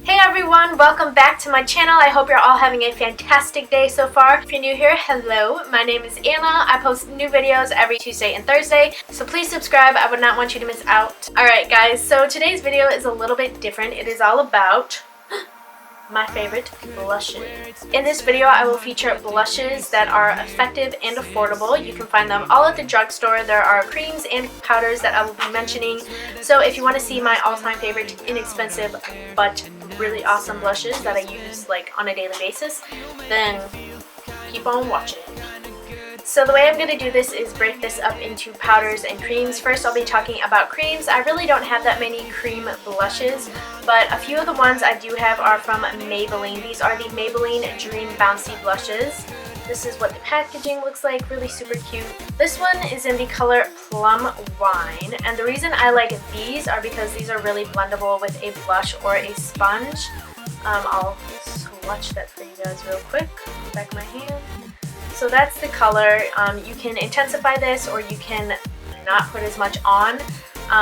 Hey everyone, welcome back to my channel. I hope you're all having a fantastic day so far. If you're new here, hello. My name is Anna. I post new videos every Tuesday and Thursday, so please subscribe. I would not want you to miss out. Alright guys, so today's video is a little bit different. It is all about my favorite blushes. In this video, I will feature blushes that are effective and affordable. You can find them all at the drugstore. There are creams and powders that I will be mentioning. So if you want to see my all-time favorite inexpensive but really awesome blushes that I use like on a daily basis, then keep on watching. So the way I'm going to do this is break this up into powders and creams. First I'll be talking about creams. I really don't have that many cream blushes, but a few of the ones I do have are from Maybelline. These are the Maybelline Dream Bouncy blushes. This is what the packaging looks like, really super cute. This one is in the color Plum Wine, and the reason I like these are because these are really blendable with a blush or a sponge. I'll swatch that for you guys real quick, back of my hand. So that's the color. You can intensify this or you can not put as much on,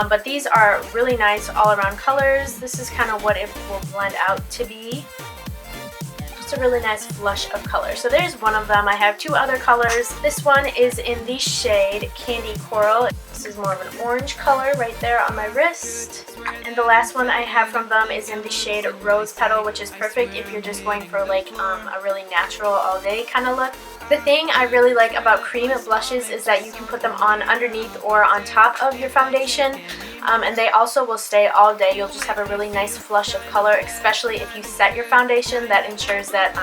but these are really nice all around colors. This is kind of what it will blend out to be. Just a really nice flush of color. So there's one of them. I have two other colors. This one is in the shade Candy Coral. This is more of an orange color right there on my wrist. And the last one I have from them is in the shade Rose Petal, which is perfect if you're just going for like a really natural all day kind of look. The thing I really like about cream blushes is that you can put them on underneath or on top of your foundation, and they also will stay all day. You'll just have a really nice flush of color, especially if you set your foundation. That ensures that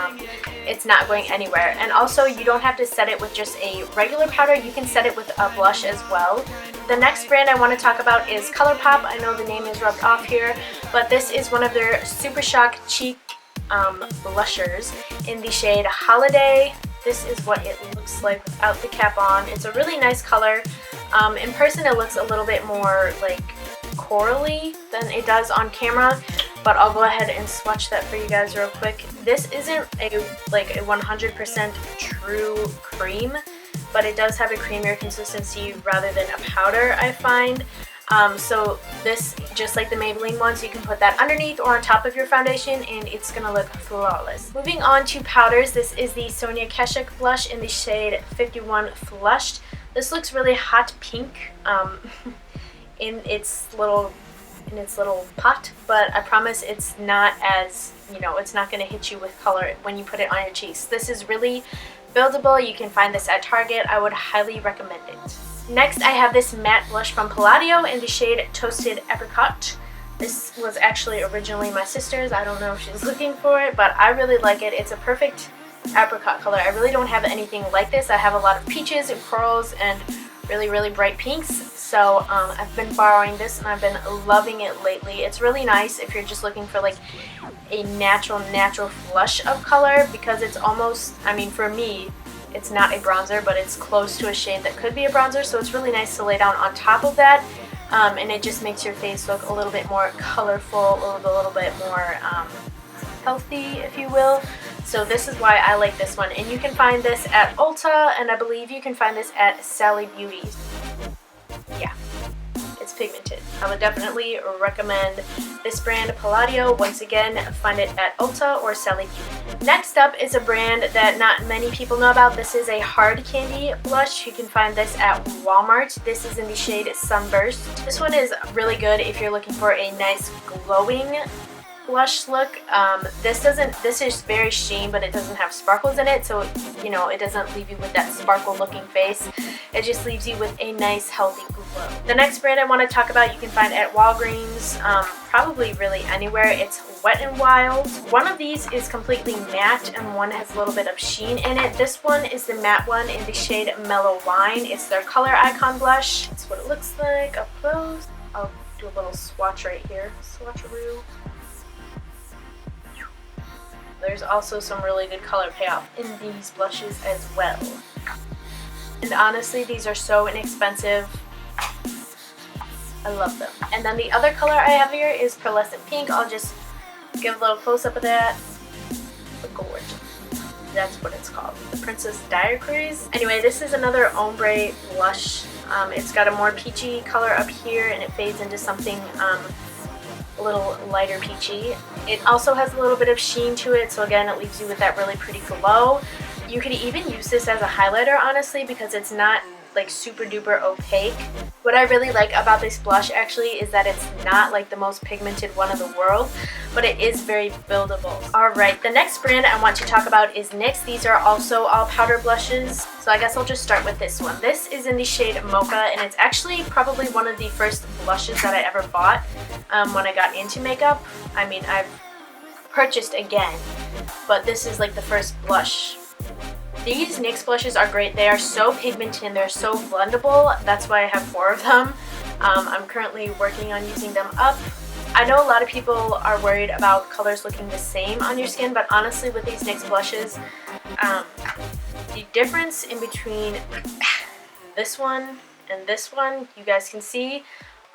it's not going anywhere. And also you don't have to set it with just a regular powder, you can set it with a blush as well. The next brand I want to talk about is ColourPop. I know the name is rubbed off here, but this is one of their Super Shock Cheek blushers in the shade Holiday. This is what it looks like without the cap on. It's a really nice color. In person it looks a little bit more like corally than it does on camera, but I'll go ahead and swatch that for you guys real quick. This isn't a 100% true cream, but it does have a creamier consistency rather than a powder, I find. So this, just like the Maybelline ones, you can put that underneath or on top of your foundation and it's gonna look flawless. Moving on to powders, this is the Sonia Kashuk blush in the shade 51 Flushed. This looks really hot pink in its little pot, but I promise it's not as, it's not gonna hit you with color when you put it on your cheeks. This is really buildable. You can find this at Target. I would highly recommend it. Next, I have this matte blush from Palladio in the shade Toasted Apricot. This was actually originally my sister's. I don't know if she's looking for it, but I really like it. It's a perfect apricot color. I really don't have anything like this. I have a lot of peaches and corals and really, really bright pinks. So I've been borrowing this and I've been loving it lately. It's really nice if you're just looking for like a natural flush of color, because it's almost, for me, it's not a bronzer, but it's close to a shade that could be a bronzer, so it's really nice to lay down on top of that, and it just makes your face look a little bit more colorful, a little bit more healthy, if you will. So this is why I like this one, and you can find this at Ulta, and I believe you can find this at Sally Beauty. Yeah, it's pigmented. I would definitely recommend this brand, Palladio. Once again, find it at Ulta or Sally Beauty. Next up is a brand that not many people know about. This is a hard candy blush. You can find this at Walmart. This is in the shade Sunburst. This one is really good if you're looking for a nice glowing blush look. This is very sheen, but it doesn't have sparkles in it, so it doesn't leave you with that sparkle looking face. It just leaves you with a nice healthy glow. The next brand I want to talk about you can find at Walgreens, probably really anywhere. It's Wet n Wild. One of these is completely matte and one has a little bit of sheen in it. This one is the matte one in the shade Mellow Wine. It's their Color Icon blush. That's what it looks like up close. I'll do a little swatch right here. Swatcheroo. There's also some really good color payoff in these blushes as well. And honestly, these are so inexpensive. I love them. And then the other color I have here is Pearlescent Pink. I'll just give a little close-up of that. Gorgeous. That's what it's called. The Princess Diaquiries. Anyway, this is another ombre blush. It's got a more peachy color up here and it fades into something a little lighter peachy. It also has a little bit of sheen to it, so again, it leaves you with that really pretty glow. You could even use this as a highlighter, honestly, because it's not like super duper opaque. What I really like about this blush actually is that it's not like the most pigmented one in the world, but it is very buildable. Alright, the next brand I want to talk about is NYX. These are also all powder blushes, so I guess I'll just start with this one. This is in the shade Mocha, and it's actually probably one of the first blushes that I ever bought when I got into makeup. I mean, I've purchased again, but this is like the first blush. These NYX blushes are great. They are so pigmented and they're so blendable. That's why I have 4 of them. I'm currently working on using them up. I know a lot of people are worried about colors looking the same on your skin, but honestly with these NYX blushes, the difference in between this one and this one, you guys can see,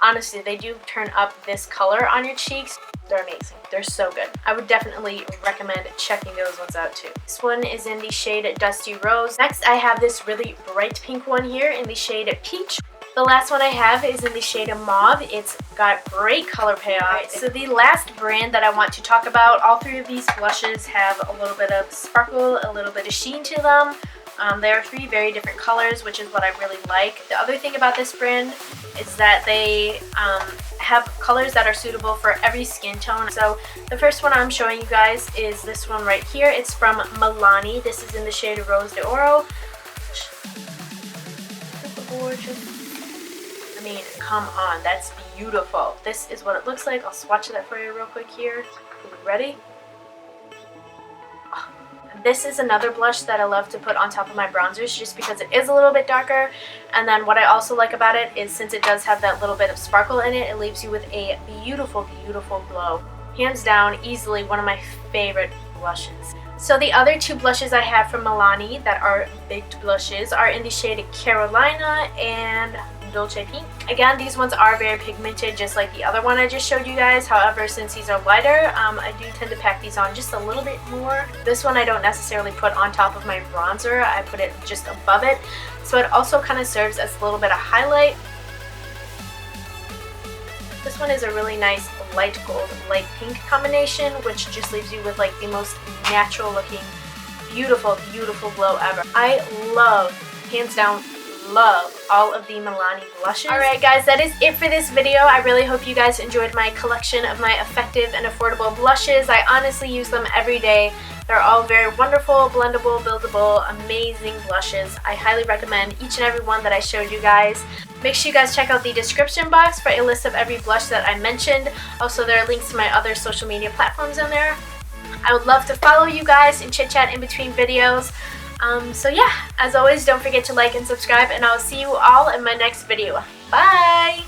honestly, they do turn up this color on your cheeks. They're amazing. They're so good. I would definitely recommend checking those ones out too. This one is in the shade Dusty Rose. Next, I have this really bright pink one here in the shade Peach. The last one I have is in the shade Mauve. It's got great color payoff. So the last brand that I want to talk about, all 3 of these blushes have a little bit of sparkle, a little bit of sheen to them. They are 3 very different colors, which is what I really like. The other thing about this brand is that they have colors that are suitable for every skin tone. So the first one I'm showing you guys is this one right here. It's from Milani. This is in the shade Rose d'Oro. I mean, come on, that's beautiful. This is what it looks like. I'll swatch that for you real quick here. Ready? This is another blush that I love to put on top of my bronzers just because it is a little bit darker. And then what I also like about it is since it does have that little bit of sparkle in it, it leaves you with a beautiful, beautiful glow. Hands down, easily one of my favorite blushes. So the other 2 blushes I have from Milani that are baked blushes are in the shade Carolina and Dolce Pink. Again, these ones are very pigmented just like the other one I just showed you guys. However, since these are lighter, I do tend to pack these on just a little bit more. This one I don't necessarily put on top of my bronzer. I put it just above it. So it also kind of serves as a little bit of highlight. This one is a really nice light gold, light pink combination, which just leaves you with like the most natural looking, beautiful, beautiful glow ever. I love, hands down, love all of the Milani blushes. Alright guys, that is it for this video. I really hope you guys enjoyed my collection of my effective and affordable blushes. I honestly use them every day. They're all very wonderful, blendable, buildable, amazing blushes. I highly recommend each and every one that I showed you guys. Make sure you guys check out the description box for a list of every blush that I mentioned. Also, there are links to my other social media platforms in there. I would love to follow you guys and chit chat in between videos. So yeah, as always, don't forget to like and subscribe, and I'll see you all in my next video. Bye!